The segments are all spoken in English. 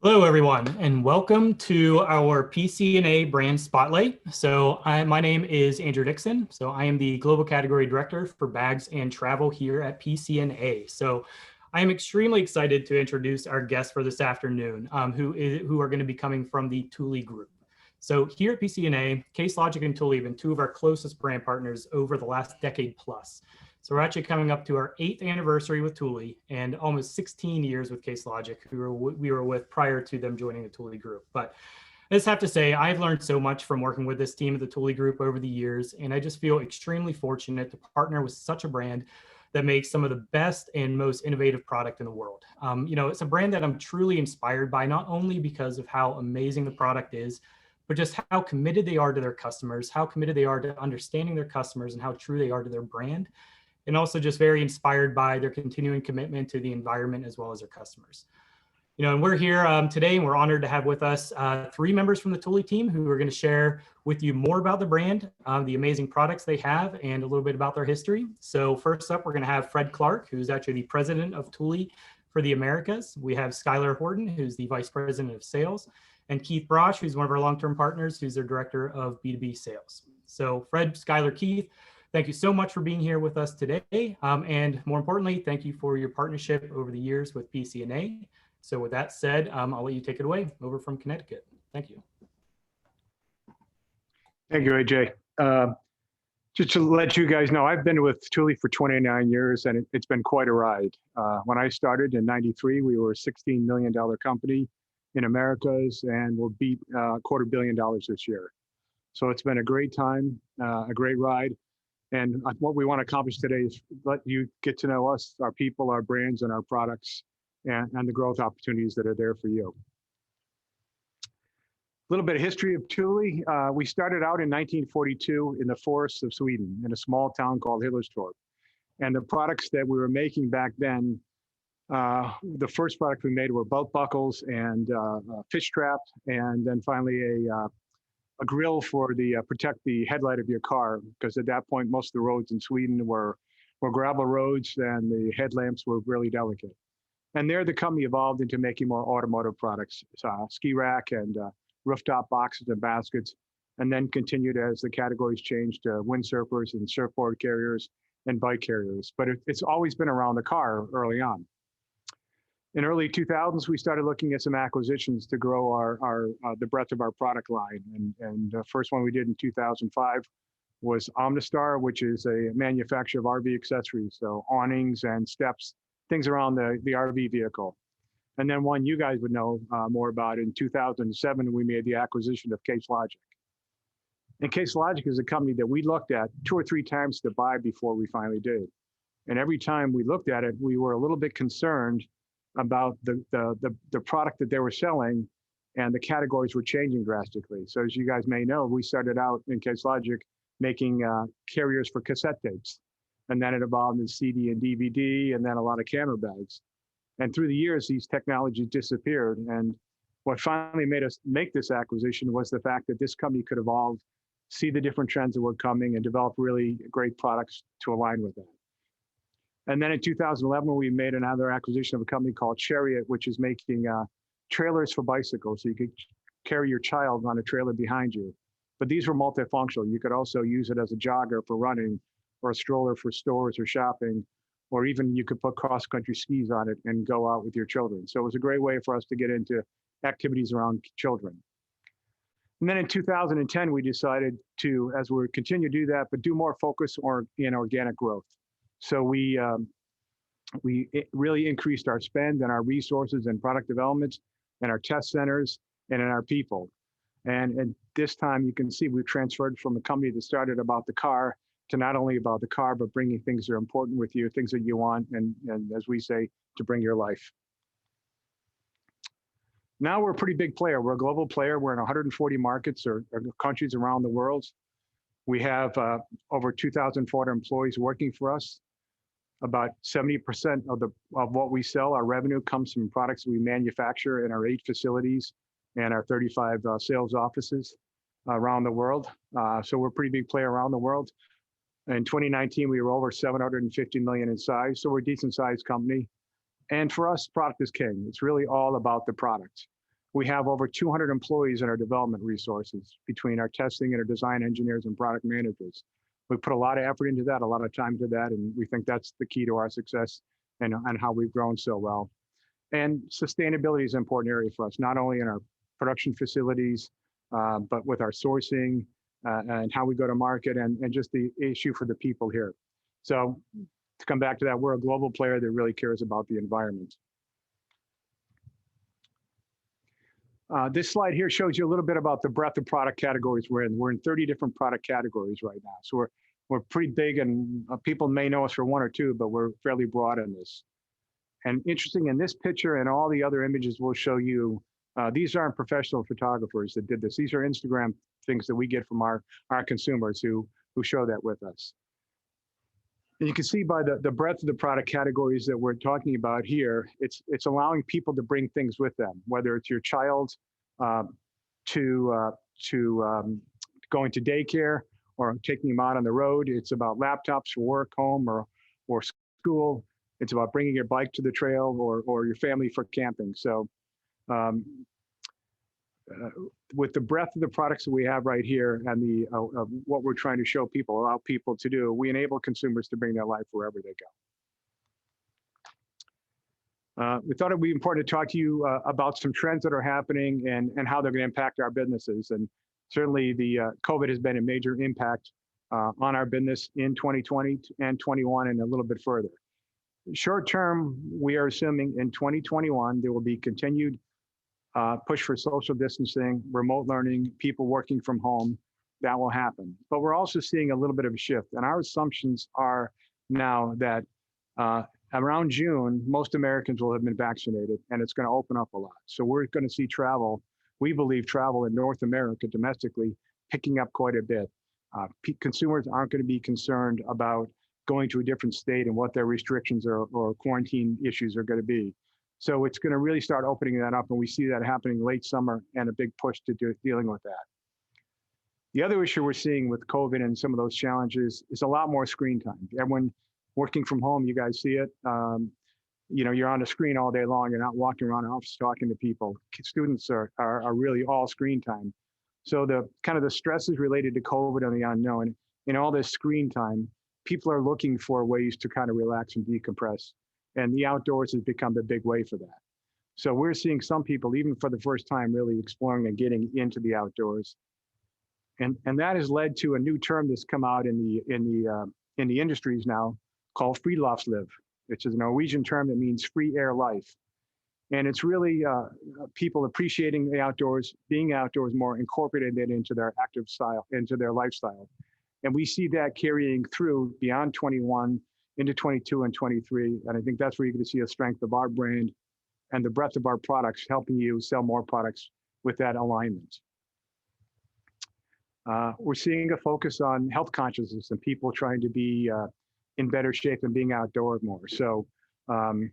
Hello, everyone, and welcome to our PCNA brand spotlight. My name is Andrew Dixon. I am the global category director for bags and travel here at PCNA. I am extremely excited to introduce our guests for this afternoon, who are going to be coming from the Thule group. So here at PCNA, Case Logic and Thule have been two of our closest brand partners over the last decade plus. So we're actually coming up to our 8th anniversary with Thule and almost 16 years with Case Logic, who we were with prior to them joining the Thule group. But I just have to say, I've learned so much from working with this team at the Thule group over the years, and I just feel extremely fortunate to partner with such a brand that makes some of the best and most innovative product in the world. It's a brand that I'm truly inspired by, not only because of how amazing the product is, but just how committed they are to their customers, how committed they are to understanding their customers, and how true they are to their brand. And also just very inspired by their continuing commitment to the environment as well as their customers. And we're here today, and we're honored to have with us 3 members from the Thule team who are going to share with you more about the brand, the amazing products they have, and a little bit about their history. So first up, we're going to have Fred Clark, who's actually the president of Thule for the Americas. We have Skylar Horton, who's the vice president of sales, and Keith Brosh, who's one of our long-term partners, who's their director of B2B sales. So Fred, Skylar, Keith, thank you so much for being here with us today. And more importantly, thank you for your partnership over the years with PCNA. So with that said, I'll let you take it away over from Connecticut. Thank you. Thank you, AJ. Just to let you guys know, I've been with Thule for 29 years, and it's been quite a ride. When I started in '93, we were a $16 million company in Americas, and we'll beat $250 million this year. So it's been a great time, a great ride. And what we want to accomplish today is let you get to know us, our people, our brands, and our products, and the growth opportunities that are there for you. A little bit of history of Thule. We started out in 1942 in the forests of Sweden in a small town called Hillerstorp. And the products that we were making back then, the first product we made were belt buckles and fish traps, and then finally a grill for the protect the headlight of your car, because at that point most of the roads in Sweden were gravel roads, and the headlamps were really delicate. And there the company evolved into making more automotive products, ski rack and rooftop boxes and baskets, and then continued as the categories changed to windsurfers and surfboard carriers and bike carriers. But it's always been around the car early on. In early 2000s, we started looking at some acquisitions to grow the breadth of our product line. And the first one we did in 2005 was Omnistar, which is a manufacturer of RV accessories, so awnings and steps, things around the RV vehicle. And then one you guys would know more about, in 2007, we made the acquisition of Case Logic. And Case Logic is a company that we looked at 2 or 3 times to buy before we finally did. And every time we looked at it, we were a little bit concerned about the product that they were selling, and the categories were changing drastically. So as you guys may know, we started out in Case Logic making carriers for cassette tapes. And then it evolved into CD and DVD, and then a lot of camera bags. And through the years, these technologies disappeared. And what finally made us make this acquisition was the fact that this company could evolve, see the different trends that were coming, and develop really great products to align with that. And then in 2011, we made another acquisition of a company called Chariot, which is making trailers for bicycles. So you could carry your child on a trailer behind you. But these were multifunctional. You could also use it as a jogger for running, or a stroller for stores or shopping, or even you could put cross-country skis on it and go out with your children. So it was a great way for us to get into activities around children. And then in 2010, we decided to, as we continue to do that, but do more focus in organic growth. So we really increased our spend and our resources and product development and our test centers and in our people. And at this time, you can see we've transferred from a company that started about the car to not only about the car, but bringing things that are important with you, things that you want, and as we say, to bring your life. Now we're a pretty big player. We're a global player. We're in 140 markets or countries around the world. We have over 2,400 employees working for us. About 70% of what we sell, our revenue, comes from products we manufacture in our 8 facilities and our 35 sales offices around the world. So we're a pretty big player around the world. In 2019, we were over 750 million in size, so we're a decent sized company. And for us, product is king. It's really all about the product. We have over 200 employees in our development resources between our testing and our design engineers and product managers. We put a lot of effort into that, a lot of time into that, and we think that's the key to our success and how we've grown so well. And sustainability is an important area for us, not only in our production facilities, but with our sourcing and how we go to market and just the issue for the people here. So to come back to that, we're a global player that really cares about the environment. This slide here shows you a little bit about the breadth of product categories we're in. We're in 30 different product categories right now. So we're pretty big, and people may know us for one or two, but we're fairly broad in this. And interesting, in this picture and all the other images we'll show you, these aren't professional photographers that did this. These are Instagram things that we get from our consumers who show that with us. And you can see by the breadth of the product categories that we're talking about here, it's allowing people to bring things with them, whether it's your child to going to daycare or taking them out on the road. It's about laptops for work, home, or school. It's about bringing your bike to the trail or your family for camping. So with the breadth of the products that we have right here and what we're trying to show people, allow people to do, we enable consumers to bring their life wherever they go. We thought it'd be important to talk to you about some trends that are happening and how they're going to impact our businesses. And certainly the COVID has been a major impact on our business in 2020 and 21 and a little bit further. Short term, we are assuming in 2021, there will be continued push for social distancing, remote learning, people working from home. That will happen. But we're also seeing a little bit of a shift. And our assumptions are now that around June, most Americans will have been vaccinated, and it's going to open up a lot. So we're going to see travel, we believe travel in North America domestically picking up quite a bit. Consumers aren't going to be concerned about going to a different state and what their restrictions or quarantine issues are going to be. So it's going to really start opening that up, and we see that happening late summer and a big push to dealing with that. The other issue we're seeing with COVID and some of those challenges is a lot more screen time. Everyone working from home, you guys see it. You know, you're on the screen all day long. You're not walking around the office talking to people. Students are really all screen time. So the kind of the stresses related to COVID and the unknown, in all this screen time, people are looking for ways to kind of relax and decompress. And the outdoors has become the big way for that. So we're seeing some people, even for the first time, really exploring and getting into the outdoors. And that has led to a new term that's come out in the industries now called friluftsliv, which is a Norwegian term that means free air life. And it's really people appreciating the outdoors, being outdoors more, incorporating it into their active style, into their lifestyle. And we see that carrying through beyond 21 into 22 and 23. And I think that's where you're going to see a strength of our brand and the breadth of our products, helping you sell more products with that alignment. We're seeing a focus on health consciousness and people trying to be in better shape and being outdoors more. So, and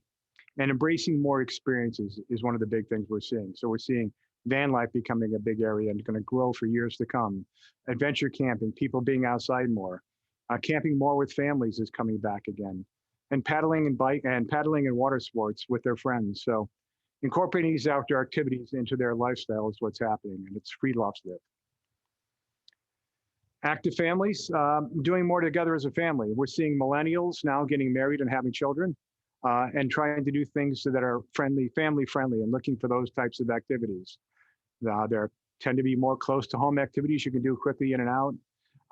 embracing more experiences is one of the big things we're seeing. So we're seeing van life becoming a big area and going to grow for years to come. Adventure camping, people being outside more. Camping more with families is coming back again. And paddling and water sports with their friends. So incorporating these outdoor activities into their lifestyle is what's happening, and it's friluftsliv. Active families, doing more together as a family. We're seeing millennials now getting married and having children and trying to do things that are family friendly and looking for those types of activities. There tend to be more close to home activities you can do quickly in and out.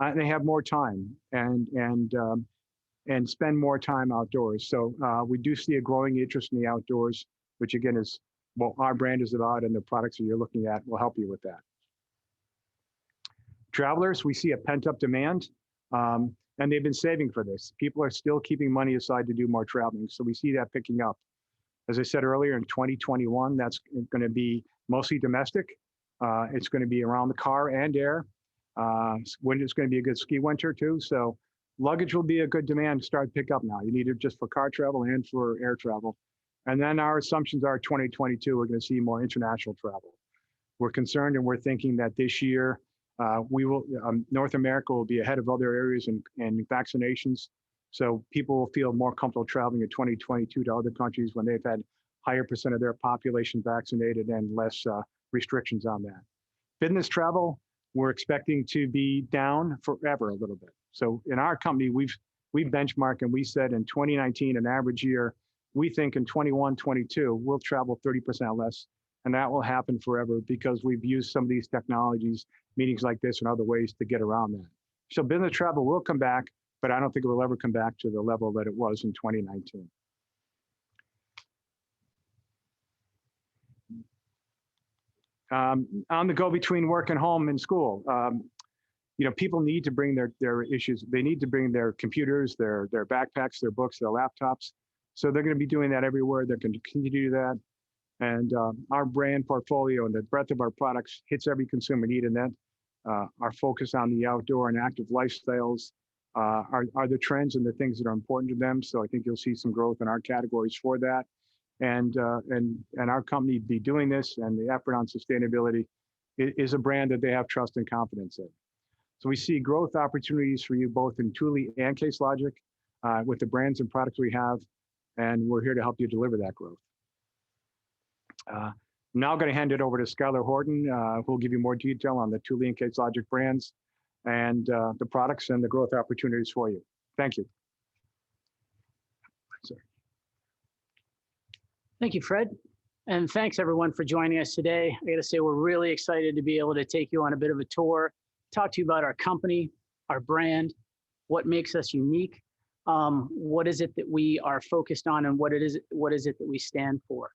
And they have more time and spend more time outdoors. So we do see a growing interest in the outdoors, which again is what our brand is about, and the products that you're looking at will help you with that. Travelers, we see a pent-up demand, and they've been saving for this. People are still keeping money aside to do more traveling, so we see that picking up. As I said earlier, in 2021, that's going to be mostly domestic. It's going to be around the car and air. Winter's going to be a good ski winter too, so luggage will be a good demand to start pick up now. You need it just for car travel and for air travel. And then our assumptions are 2022, we're going to see more international travel. We're concerned and we're thinking that this year, North America will be ahead of other areas in vaccinations. So people will feel more comfortable traveling in 2022 to other countries when they've had higher % of their population vaccinated and less restrictions on that. Business travel, we're expecting to be down forever a little bit. So in our company, we've benchmarked and we said in 2019, an average year, we think in 21, 22, we'll travel 30% less. And that will happen forever because we've used some of these technologies, meetings like this and other ways to get around that. So business travel will come back, but I don't think it will ever come back to the level that it was in 2019. On the go between work and home and school, people need to bring their issues. They need to bring their computers, their backpacks, their books, their laptops. So they're going to be doing that everywhere. They're going to continue to do that. And our brand portfolio and the breadth of our products hits every consumer need in that. Our focus on the outdoor and active lifestyles are the trends and the things that are important to them. So I think you'll see some growth in our categories for that. And our company be doing this, and the effort on sustainability is a brand that they have trust and confidence in. So we see growth opportunities for you both in Thule and Case Logic with the brands and products we have, and we're here to help you deliver that growth. Now I'm going to hand it over to Skylar Horton, who will give you more detail on the Thule and Case Logic brands and the products and the growth opportunities for you. Thank you. Sorry. Thank you, Fred. And thanks everyone for joining us today. I got to say, we're really excited to be able to take you on a bit of a tour, talk to you about our company, our brand, what makes us unique, what is it that we are focused on, and what is it that we stand for.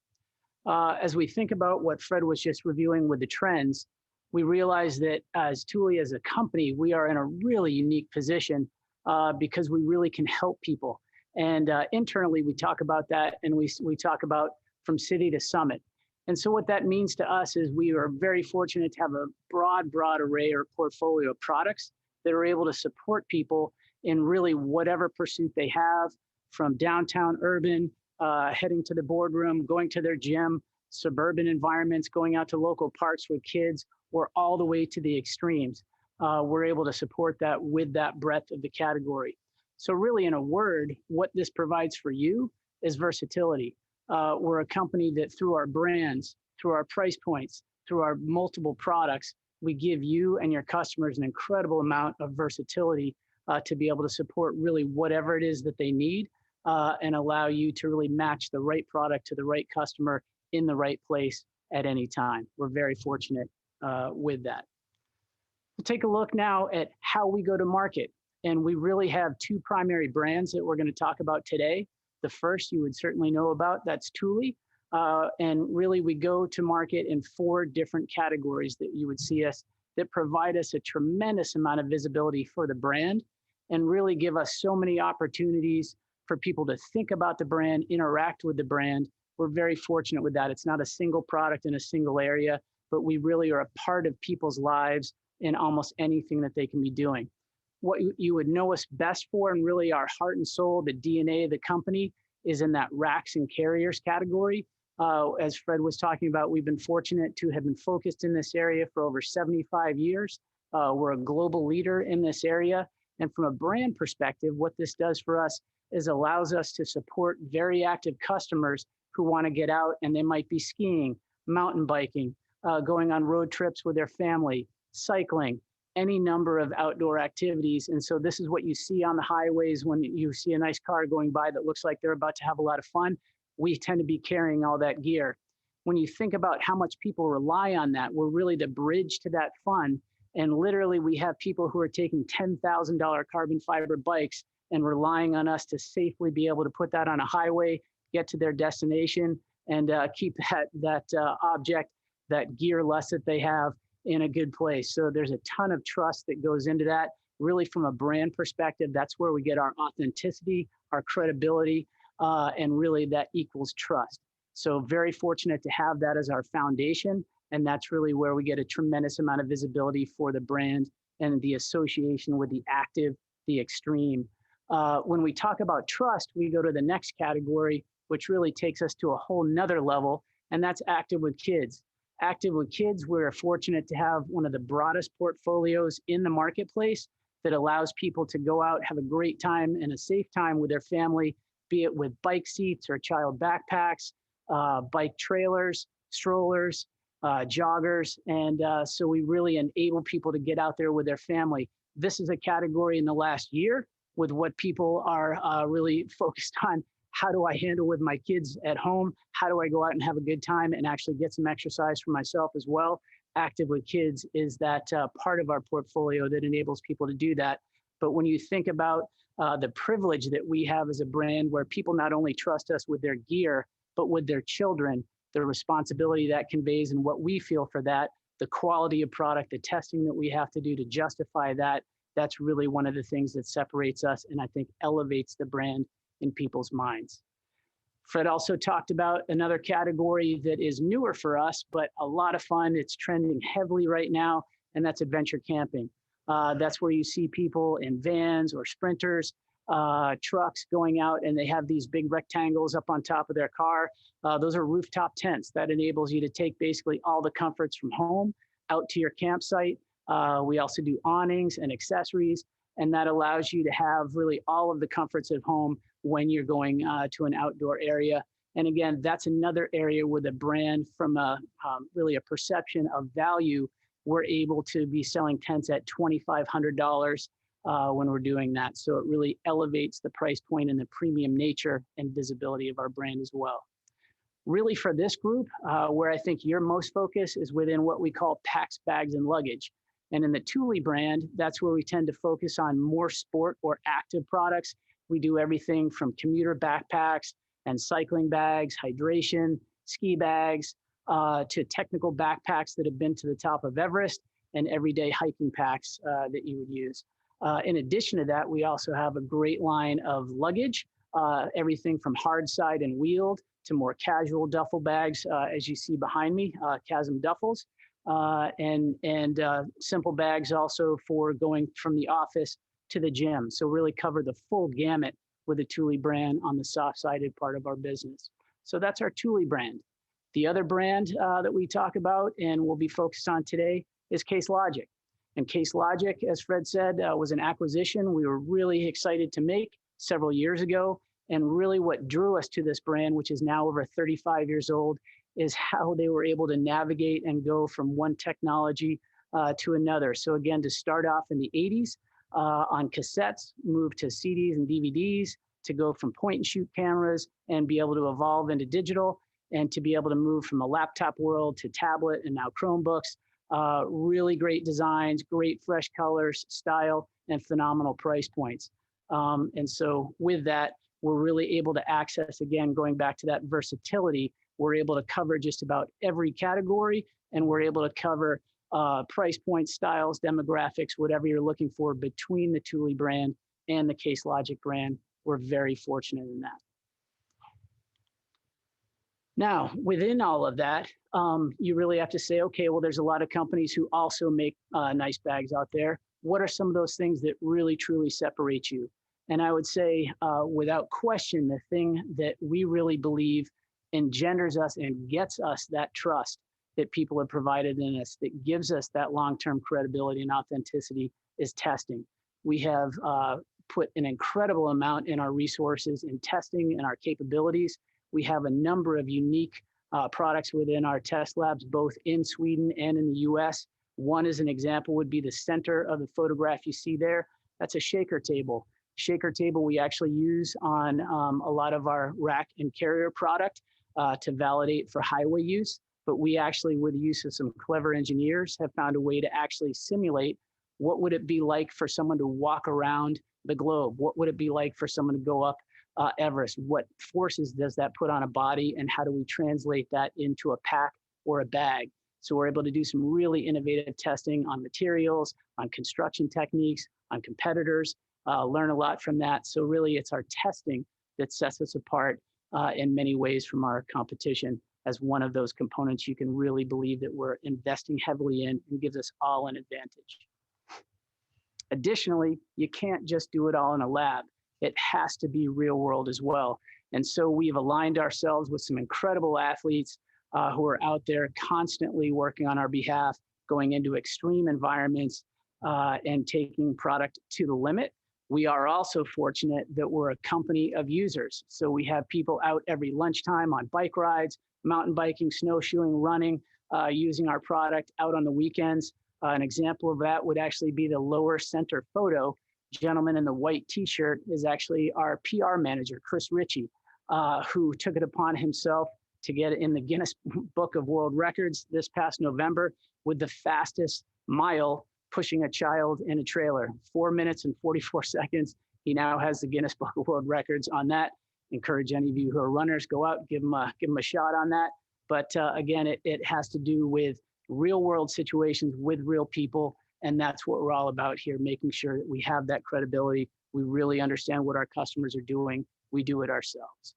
As we think about what Fred was just reviewing with the trends, we realize that as Thule as a company, we are in a really unique position because we really can help people. And internally, we talk about that, and we talk about from city to summit. And so what that means to us is we are very fortunate to have a broad array or portfolio of products that are able to support people in really whatever pursuit they have, from downtown urban, heading to the boardroom, going to their gym, suburban environments, going out to local parks with kids, or all the way to the extremes. We're able to support that with that breadth of the category. So really, in a word, what this provides for you is versatility. We're a company that through our brands, through our price points, through our multiple products, we give you and your customers an incredible amount of versatility to be able to support really whatever it is that they need and allow you to really match the right product to the right customer in the right place at any time. We're very fortunate with that. We'll take a look now at how we go to market. And we really have two primary brands that we're going to talk about today. The first you would certainly know about, that's Thule. And really we go to market in 4 different categories that you would see us, that provide us a tremendous amount of visibility for the brand and really give us so many opportunities for people to think about the brand, interact with the brand. We're very fortunate with that. It's not a single product in a single area, but we really are a part of people's lives in almost anything that they can be doing. What you would know us best for, and really our heart and soul, the DNA of the company, is in that racks and carriers category. As Fred was talking about, we've been fortunate to have been focused in this area for over 75 years. We're a global leader in this area. And from a brand perspective, what this does for us is allows us to support very active customers who want to get out, and they might be skiing, mountain biking, going on road trips with their family, cycling, any number of outdoor activities. And so this is what you see on the highways when you see a nice car going by that looks like they're about to have a lot of fun. We tend to be carrying all that gear. When you think about how much people rely on that, we're really the bridge to that fun. And literally we have people who are taking $10,000 carbon fiber bikes and relying on us to safely be able to put that on a highway, get to their destination, and keep that gear less that they have in a good place. So there's a ton of trust that goes into that. Really from a brand perspective, that's where we get our authenticity, our credibility, and really that equals trust. So very fortunate to have that as our foundation. And that's really where we get a tremendous amount of visibility for the brand and the association with the active, the extreme. When we talk about trust, we go to the next category, which really takes us to a whole nother level, and that's active with kids. Active with kids, we're fortunate to have one of the broadest portfolios in the marketplace that allows people to go out, have a great time and a safe time with their family, be it with bike seats or child backpacks, bike trailers, strollers, joggers. And so we really enable people to get out there with their family. This is a category in the last year with what people are really focused on. How do I handle with my kids at home? How do I go out and have a good time and actually get some exercise for myself as well? Active with Kids is that part of our portfolio that enables people to do that. But when you think about the privilege that we have as a brand where people not only trust us with their gear, but with their children, the responsibility that conveys and what we feel for that, the quality of product, the testing that we have to do to justify that, that's really one of the things that separates us and I think elevates the brand in people's minds. Fred also talked about another category that is newer for us, but a lot of fun. It's trending heavily right now, and that's adventure camping. That's where you see people in vans or sprinters, trucks going out, and they have these big rectangles up on top of their car. Those are rooftop tents that enables you to take basically all the comforts from home out to your campsite. We also do awnings and accessories, and that allows you to have really all of the comforts at home when you're going to an outdoor area. And again, that's another area where the brand, from really a perception of value, we're able to be selling tents at $2,500 when we're doing that. So it really elevates the price point and the premium nature and visibility of our brand as well. Really for this group, where I think you're most focused is within what we call packs, bags, and luggage. And in the Thule brand, that's where we tend to focus on more sport or active products. We do everything from commuter backpacks and cycling bags, hydration, ski bags, to technical backpacks that have been to the top of Everest, and everyday hiking packs that you would use. In addition to that, we also have a great line of luggage, everything from hard side and wheeled to more casual duffel bags, as you see behind me, Chasm duffels, and simple bags also for going from the office to the gym. So really cover the full gamut with the Thule brand on the soft-sided part of our business. So that's our Thule brand. The other brand that we talk about and we'll be focused on today is Case Logic. And Case Logic, as Fred said, was an acquisition we were really excited to make several years ago. And really what drew us to this brand, which is now over 35 years old, is how they were able to navigate and go from one technology to another. So again, to start off in the 80s on cassettes, move to CDs and DVDs, to go from point and shoot cameras and be able to evolve into digital, and to be able to move from a laptop world to tablet and now Chromebooks. Really great designs, great fresh colors, style, and phenomenal price points. And so with that, we're really able to access, again, going back to that versatility, we're able to cover just about every category, and we're able to cover price points, styles, demographics, whatever you're looking for between the Thule brand and the Case Logic brand. We're very fortunate in that. Now, within all of that, you really have to say, okay, well, there's a lot of companies who also make nice bags out there. What are some of those things that really, truly separate you? And I would say, without question, the thing that we really believe engenders us and gets us that trust that people have provided in us, that gives us that long-term credibility and authenticity, is testing. We have put an incredible amount in our resources in testing and our capabilities. We have a number of unique products within our test labs, both in Sweden and in the US. One, as an example, would be the center of the photograph you see there. That's a shaker table. Shaker table we actually use on a lot of our rack and carrier product to validate for highway use. But we actually, with the use of some clever engineers, have found a way to actually simulate what would it be like for someone to walk around the globe? What would it be like for someone to go up Everest? What forces does that put on a body, and how do we translate that into a pack or a bag? So we're able to do some really innovative testing on materials, on construction techniques, on competitors, learn a lot from that. So really it's our testing that sets us apart in many ways from our competition, as one of those components you can really believe that we're investing heavily in and gives us all an advantage. Additionally, you can't just do it all in a lab. It has to be real world as well. And so we've aligned ourselves with some incredible athletes who are out there constantly working on our behalf, going into extreme environments and taking product to the limit. We are also fortunate that we're a company of users. So we have people out every lunchtime on bike rides, mountain biking, snowshoeing, running, using our product out on the weekends. An example of that would actually be the lower center photo. Gentleman in the white t-shirt is actually our PR manager, Chris Ritchie, who took it upon himself to get in the Guinness Book of World Records this past November with the fastest mile pushing a child in a trailer, 4 minutes and 44 seconds. He now has the Guinness Book of World Records on that. Encourage any of you who are runners, go out, give him a shot on that. But again, it has to do with real world situations with real people. And that's what we're all about here, making sure that we have that credibility. We really understand what our customers are doing. We do it ourselves.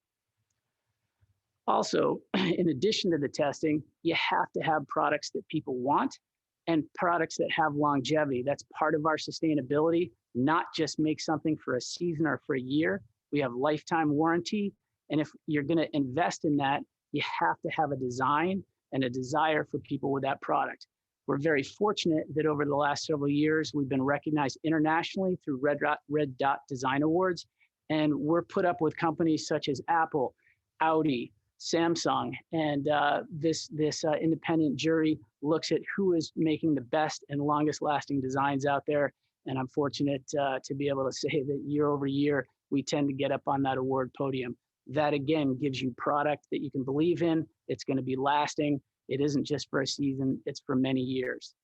Also, in addition to the testing, you have to have products that people want and products that have longevity. That's part of our sustainability, not just make something for a season or for a year. We have lifetime warranty. And if you're going to invest in that, you have to have a design and a desire for people with that product. We're very fortunate that over the last several years, we've been recognized internationally through Red Dot Design Awards. And we're put up with companies such as Apple, Audi, Samsung, and this independent jury looks at who is making the best and longest lasting designs out there. And I'm fortunate to be able to say that year over year, we tend to get up on that award podium. That again gives you product that you can believe in. It's going to be lasting. It isn't just for a season, it's for many years.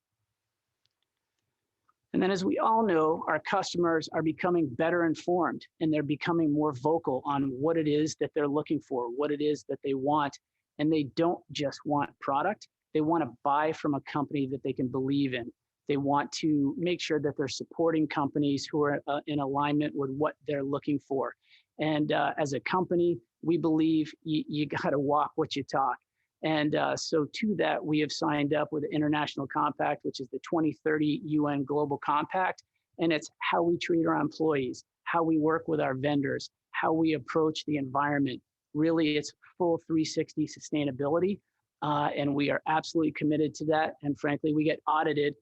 And then as we all know, our customers are becoming better informed and they're becoming more vocal on what it is that they're looking for, what it is that they want. And they don't just want product, they want to buy from a company that they can believe in. They want to make sure that they're supporting companies who are in alignment with what they're looking for. And as a company, we believe you got to walk what you talk. And so to that, we have signed up with the International Compact, which is the 2030 UN Global Compact. And it's how we treat our employees, how we work with our vendors, how we approach the environment. Really, it's full 360 sustainability. And we are absolutely committed to that. And frankly, we get audited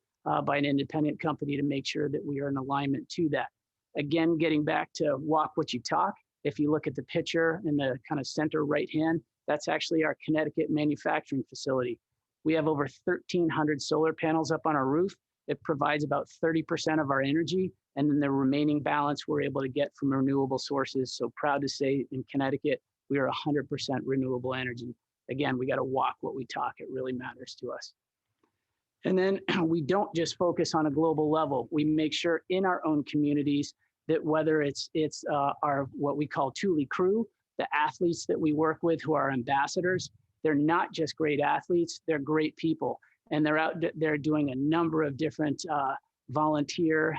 by an independent company to make sure that we are in alignment to that. Again, getting back to walk what you talk. If you look at the picture in the kind of center right hand, that's actually our Connecticut manufacturing facility. We have over 1,300 solar panels up on our roof. It provides about 30% of our energy, and then the remaining balance we're able to get from renewable sources. So proud to say in Connecticut, we are 100% renewable energy. Again, we got to walk what we talk. It really matters to us. And then we don't just focus on a global level. We make sure in our own communities that whether it's our what we call Thule crew, the athletes that we work with who are ambassadors, they're not just great athletes, they're great people. And they're out there doing a number of different volunteer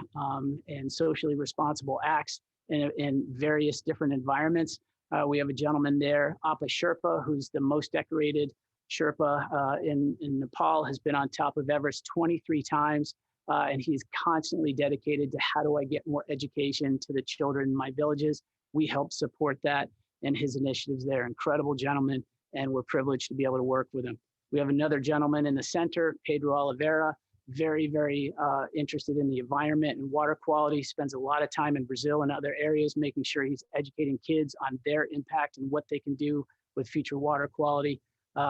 and socially responsible acts in various different environments. We have a gentleman there, Appa Sherpa, who's the most decorated Sherpa in Nepal, has been on top of Everest 23 times. And he's constantly dedicated to how do I get more education to the children in my villages. We help support that and his initiatives there. Incredible gentleman, and we're privileged to be able to work with him. We have another gentleman in the center, Pedro Oliveira, very, very interested in the environment and water quality, spends a lot of time in Brazil and other areas, making sure he's educating kids on their impact and what they can do with future water quality.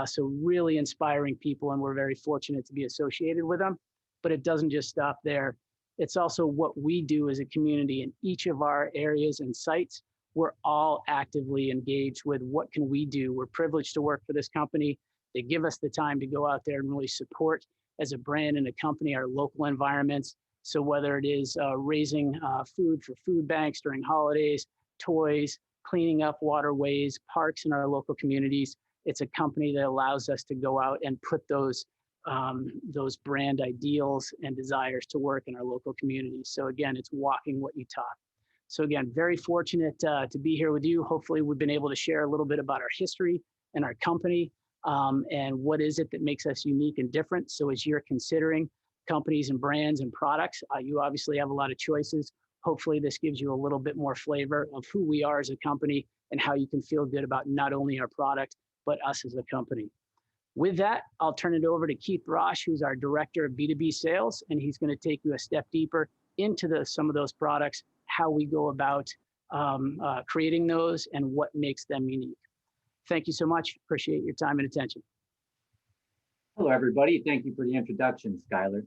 So really inspiring people, and we're very fortunate to be associated with them. But it doesn't just stop there. It's also what we do as a community in each of our areas and sites. We're all actively engaged with what can we do. We're privileged to work for this company. They give us the time to go out there and really support as a brand and a company our local environments. So whether it is raising food for food banks during holidays, toys, cleaning up waterways, parks in our local communities, it's a company that allows us to go out and put those brand ideals and desires to work in our local communities. So again, it's walking what you talk. So again, very fortunate to be here with you. Hopefully we've been able to share a little bit about our history and our company and what is it that makes us unique and different. So as you're considering companies and brands and products, you obviously have a lot of choices. Hopefully this gives you a little bit more flavor of who we are as a company and how you can feel good about not only our product, but us as a company. With that, I'll turn it over to Keith Rosh, who's our Director of B2B Sales, and he's going to take you a step deeper into some of those products, how we go about creating those, and what makes them unique. Thank you so much. Appreciate your time and attention. Hello, everybody. Thank you for the introduction, Skylar.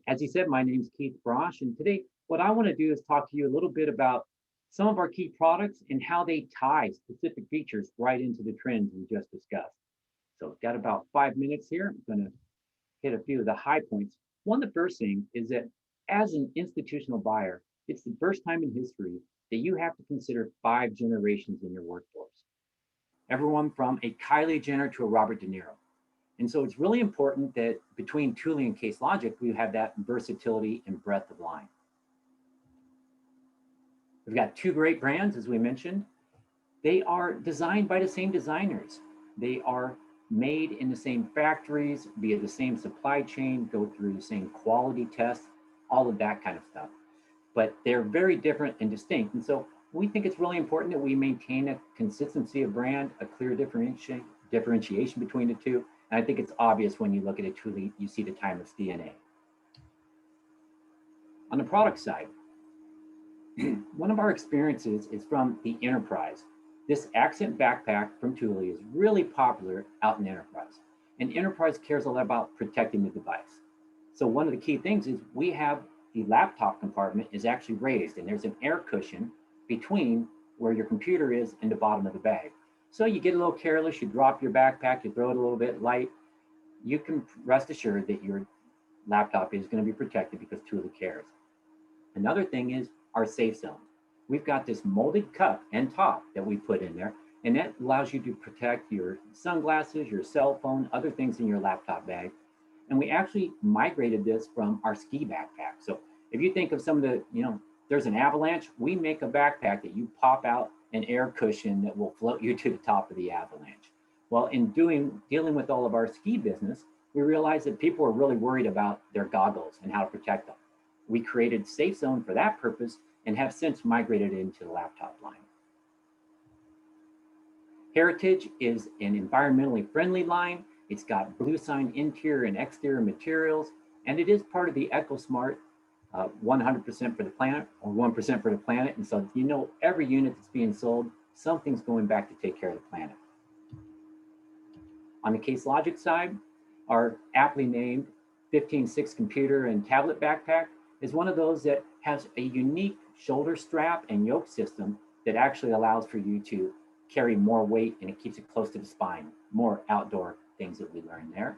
As you said, my name is Keith Brosh, and today what I want to do is talk to you a little bit about some of our key products and how they tie specific features right into the trends we just discussed. So we've got about 5 minutes here. I'm going to hit a few of the high points. The first thing is that as an institutional buyer, it's the first time in history that you have to consider 5 generations in your workforce. Everyone from a Kylie Jenner to a Robert De Niro. And so it's really important that between Thule and Case Logic, we have that versatility and breadth of line. We've got 2 great brands, as we mentioned. They are designed by the same designers. They are made in the same factories, via the same supply chain, go through the same quality tests, all of that kind of stuff. But they're very different and distinct. And so we think it's really important that we maintain a consistency of brand, a clear differentiation between the two. And I think it's obvious when you look at it truly, you see the timeless DNA. On the product side, one of our experiences is from the enterprise. This accent backpack from Thule is really popular out in enterprise. And enterprise cares a lot about protecting the device. So one of the key things is we have the laptop compartment is actually raised, and there's an air cushion between where your computer is and the bottom of the bag. So you get a little careless, you drop your backpack, you throw it a little bit light, you can rest assured that your laptop is going to be protected because Thule cares. Another thing is our safe zone. We've got this molded cup and top that we put in there, and that allows you to protect your sunglasses, your cell phone, other things in your laptop bag. And we actually migrated this from our ski backpack. So if you think of some of the, there's an avalanche, we make a backpack that you pop out an air cushion that will float you to the top of the avalanche. Well, in dealing with all of our ski business, we realized that people were really worried about their goggles and how to protect them. We created Safe Zone for that purpose and have since migrated into the laptop line. Heritage is an environmentally friendly line. It's got BlueSign interior and exterior materials, and it is part of the EcoSmart 100% for the planet, or 1% for the planet. And so every unit that's being sold, something's going back to take care of the planet. On the Case Logic side, our aptly named 15.6 computer and tablet backpack is one of those that has a unique shoulder strap and yoke system that actually allows for you to carry more weight, and it keeps it close to the spine. More outdoor things that we learned there.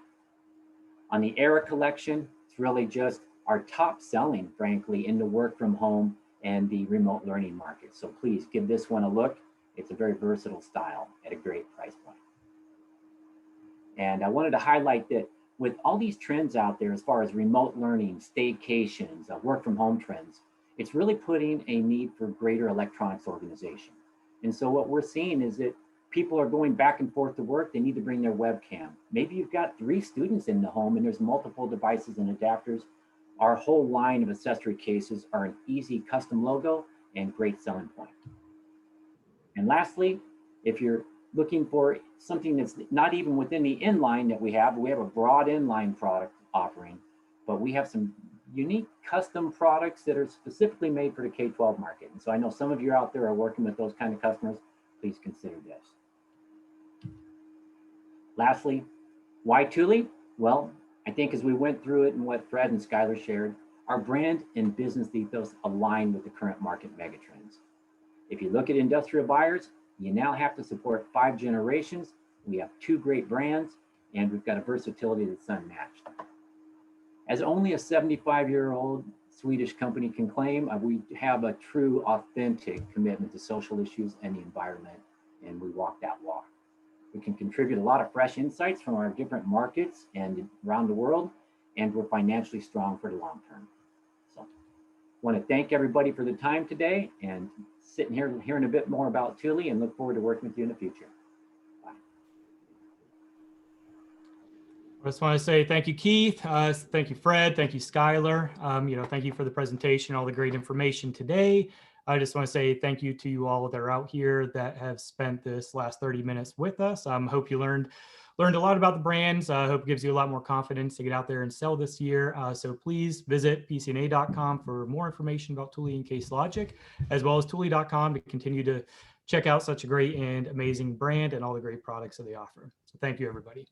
On the Era collection, it's really just our top selling, frankly, in the work from home and the remote learning market. So please give this one a look. It's a very versatile style at a great price point. And I wanted to highlight that with all these trends out there, as far as remote learning, staycations, work from home trends, it's really putting a need for greater electronics organization. And so what we're seeing is that people are going back and forth to work. They need to bring their webcam. Maybe you've got 3 students in the home and there's multiple devices and adapters. Our whole line of accessory cases are an easy custom logo and great selling point. And lastly, if you're looking for something that's not even within the inline that we have a broad inline product offering, but we have some unique custom products that are specifically made for the K-12 market. And so I know some of you out there are working with those kind of customers. Please consider this. Lastly, why Thule? Well, I think as we went through it and what Fred and Skylar shared, our brand and business ethos align with the current market megatrends. If you look at industrial buyers, you now have to support 5 generations. We have 2 great brands, and we've got a versatility that's unmatched. As only a 75-year-old Swedish company can claim, we have a true, authentic commitment to social issues and the environment, and we walk that walk. We can contribute a lot of fresh insights from our different markets and around the world, and we're financially strong for the long term. So I want to thank everybody for the time today and sitting here hearing a bit more about Thule, and look forward to working with you in the future. Bye. I just want to say thank you, Keith. Thank you, Fred. Thank you, Skylar. Thank you for the presentation, all the great information today. I just want to say thank you to you all that are out here that have spent this last 30 minutes with us. Hope you learned a lot about the brands. I hope it gives you a lot more confidence to get out there and sell this year. So please visit pcna.com for more information about Thule and Case Logic, as well as Thule.com to continue to check out such a great and amazing brand and all the great products that they offer. So thank you, everybody.